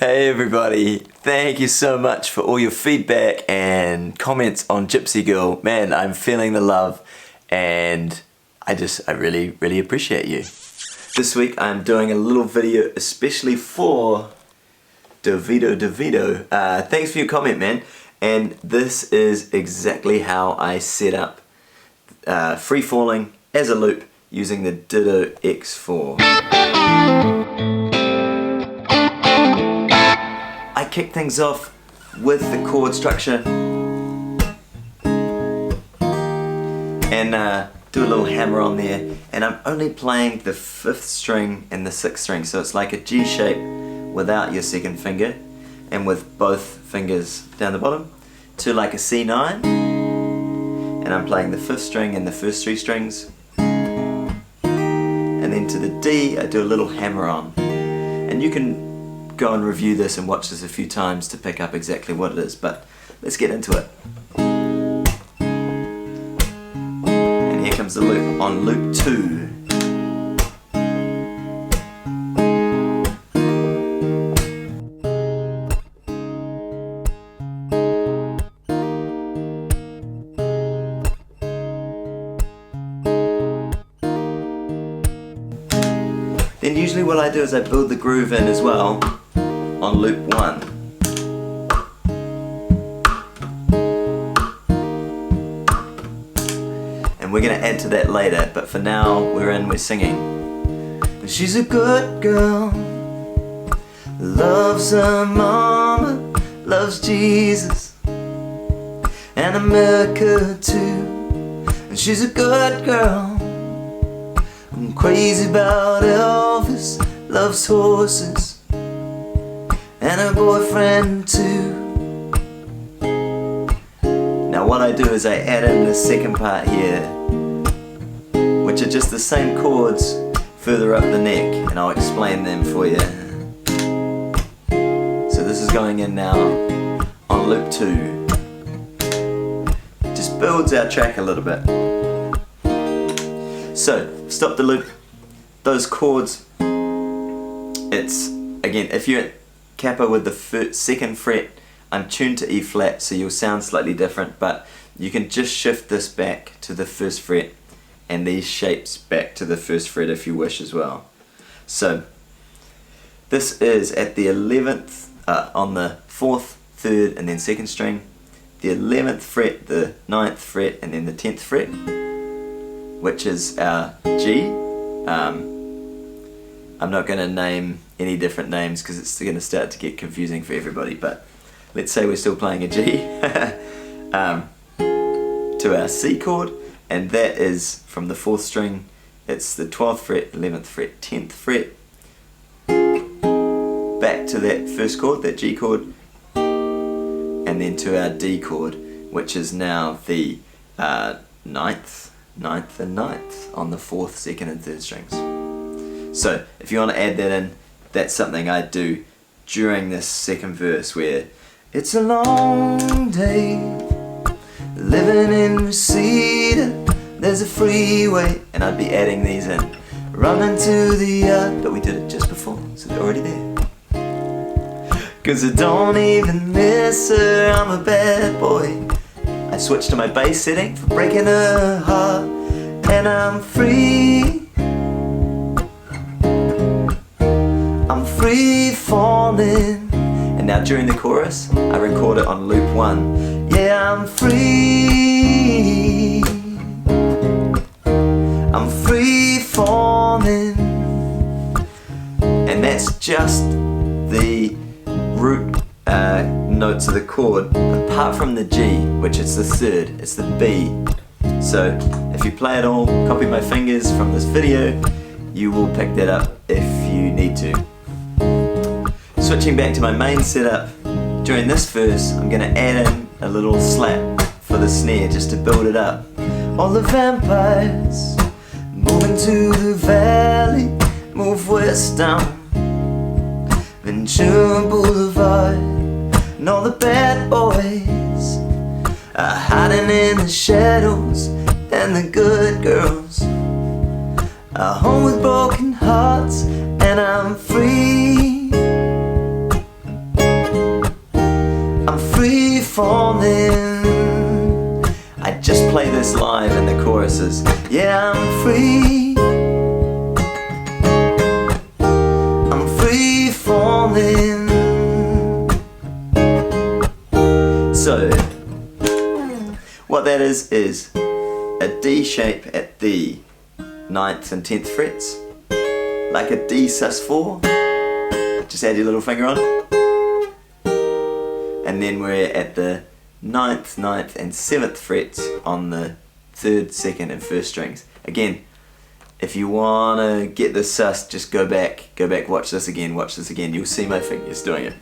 Hey everybody, thank you so much for all your feedback and comments on Gypsy Girl. Man, I'm feeling the love and I really appreciate you. This week I'm doing a little video especially for Dovito3 Dovito. Thanks for your comment, man. And this is exactly how I set up free falling as a loop using the Ditto X4. I kick things off with the chord structure and do a little hammer on there, and I'm only playing the 5th string and the 6th string, so it's like a G shape without your 2nd finger and with both fingers down the bottom, to like a C9, and I'm playing the 5th string and the first 3 strings, and then to the D I do a little hammer on, and you can go and review this and watch this a few times to pick up exactly what it is, but let's get into it. And here comes the loop on loop 2. Then usually what I do is I build the groove in as well on loop 1. And we're going to add to that later, but for now we're singing. She's a good girl, loves her mama, loves Jesus and America too. And she's a good girl, I'm crazy about Elvis, loves horses and her boyfriend too. Now what I do is I add in the second part here, which are just the same chords further up the neck, and I'll explain them for you. So this is going in now on loop 2. Just builds our track a little bit. So stop the loop. Those chords, it's again, if you're at capo with the 2nd fret, I'm tuned to E flat, so you'll sound slightly different, but you can just shift this back to the 1st fret and these shapes back to the 1st fret if you wish as well. So this is at the 11th, on the 4th, 3rd and then 2nd string, the 11th fret, the 9th fret and then the 10th fret, which is our G. I'm not going to name any different names because it's going to start to get confusing for everybody, but let's say we're still playing a G to our C chord, and that is from the 4th string. It's the 12th fret, 11th fret, 10th fret, back to that 1st chord, that G chord, and then to our D chord, which is now the 9th and 9th on the 4th, 2nd and 3rd strings. So if you want to add that in, that's something I do during this 2nd verse, where it's a long day living in Reseda, there's a freeway, and I'd be adding these in, running to the yard, but we did it just before, so they're already there. Cause I don't even miss her, I'm a bad boy. I switched to my bass setting for breaking her heart, and I'm free. I'm free falling. And now during the chorus, I record it on loop 1. Yeah, I'm free. I'm free falling. And that's just the root notes of the chord, apart from the G, which is the 3rd, it's the B. So if you play it all, copy my fingers from this video, you will pick that up if you need to. Switching back to my main setup, during this verse I'm going to add in a little slap for the snare just to build it up. All the vampires moving to the valley, move west down Ventura Boulevard, and all the bad boys are hiding in the shadows, and the good girls are home with broken hearts, and I'm free. falling. I just play this live and the chorus is, yeah, I'm free. I'm free falling. So, what that is a D shape at the 9th and 10th frets, like a D sus4. Just add your little finger on, and then we're at the 9th, 9th and 7th frets on the 3rd, 2nd and 1st strings. Again, if you want to get the sus, just go back, watch this again, you'll see my fingers doing it.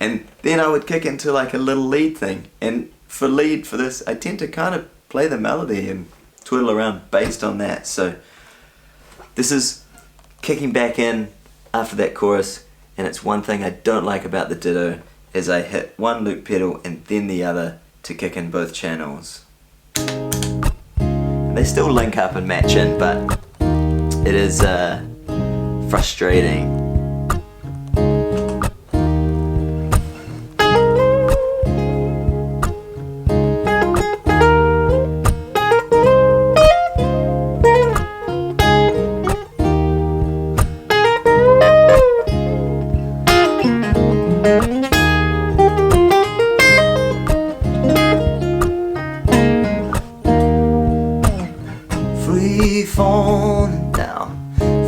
And then I would kick into like a little lead thing, and for lead for this I tend to kind of play the melody and twiddle around based on that. So this is kicking back in after that chorus, and it's one thing I don't like about the Ditto is I hit one loop pedal and then the other to kick in both channels. And they still link up and match in, but it is frustrating. Free falling down,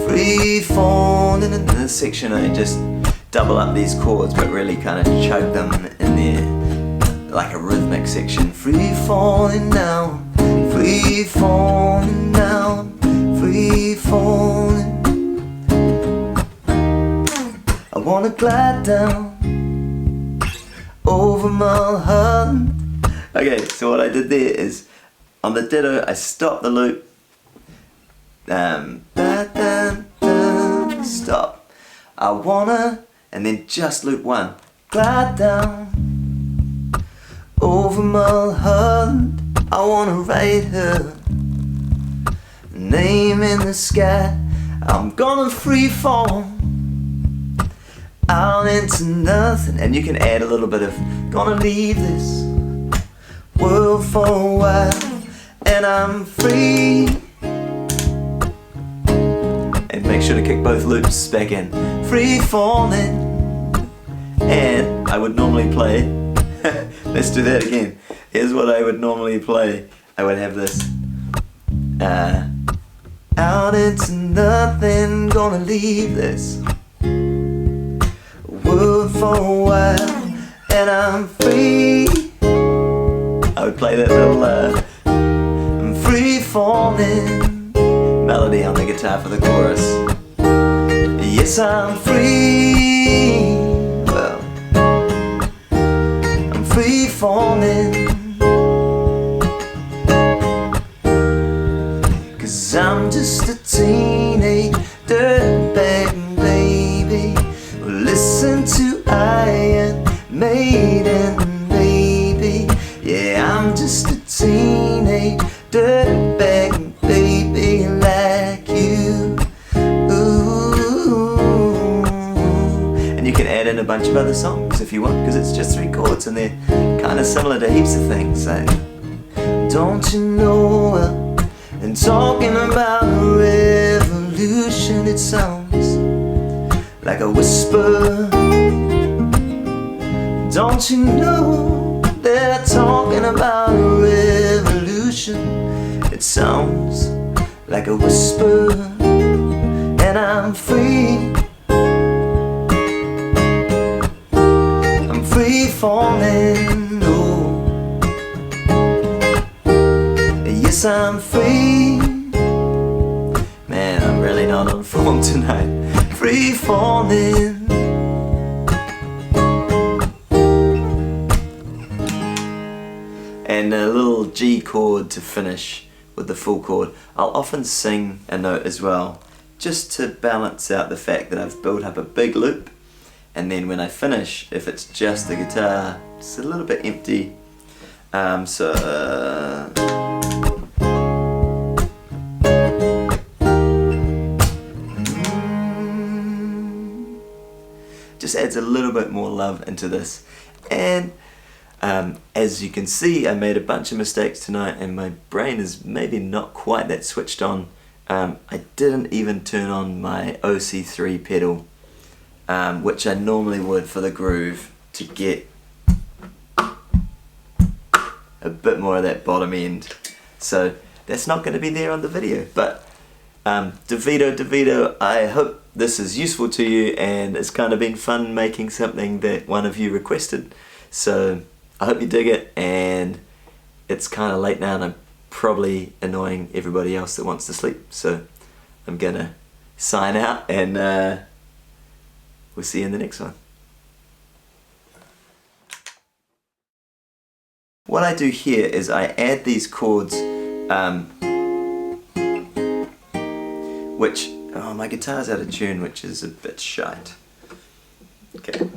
free falling. In this section I just double up these chords but really kind of chug them in there like a rhythmic section. Free falling down, free falling down, free falling. I wanna glide down over my heart. Okay, so what I did there is on the Ditto I stopped the loop, stop. I wanna, and then just loop one. Glide down over my heart. I wanna write her name in the sky. I'm gonna free fall out into nothing. And you can add a little bit of gonna leave this world for a while, and I'm free. And make sure to kick both loops back in. Free falling. And I would normally play let's do that again. Here's what I would normally play. I would have this out into nothing, gonna leave this world for a while, and I'm free. I would play that little I'm free falling melody on the guitar for the chorus. Yes, I'm free. Well, I'm free falling, 'cause I'm just a teenage dirtbag baby. Listen to Iron Maiden, baby. Yeah, I'm just a teenage dirtbag baby like you. Ooh. And you can add in a bunch of other songs if you want, because it's just 3 chords and they're kind of similar to heaps of things. So, don't you know, and talking about a revolution, it sounds like a whisper. Don't you know they're talking about a revolution? It sounds like a whisper, and I'm free. I'm free falling, oh. Yes, I'm free. Man, I'm really not on form tonight. Free falling. And a little G chord to finish with the full chord. I'll often sing a note as well, just to balance out the fact that I've built up a big loop, and then when I finish, if it's just the guitar, it's a little bit empty. Just adds a little bit more love into this. And As you can see, I made a bunch of mistakes tonight and my brain is maybe not quite that switched on. I didn't even turn on my OC3 pedal, which I normally would for the groove, to get a bit more of that bottom end. So that's not going to be there on the video, but Dovito, I hope this is useful to you and it's kind of been fun making something that one of you requested. So I hope you dig it, and it's kind of late now and I'm probably annoying everybody else that wants to sleep. So I'm gonna sign out and we'll see you in the next one. What I do here is I add these chords, which, oh, my guitar's out of tune, which is a bit shite. Okay.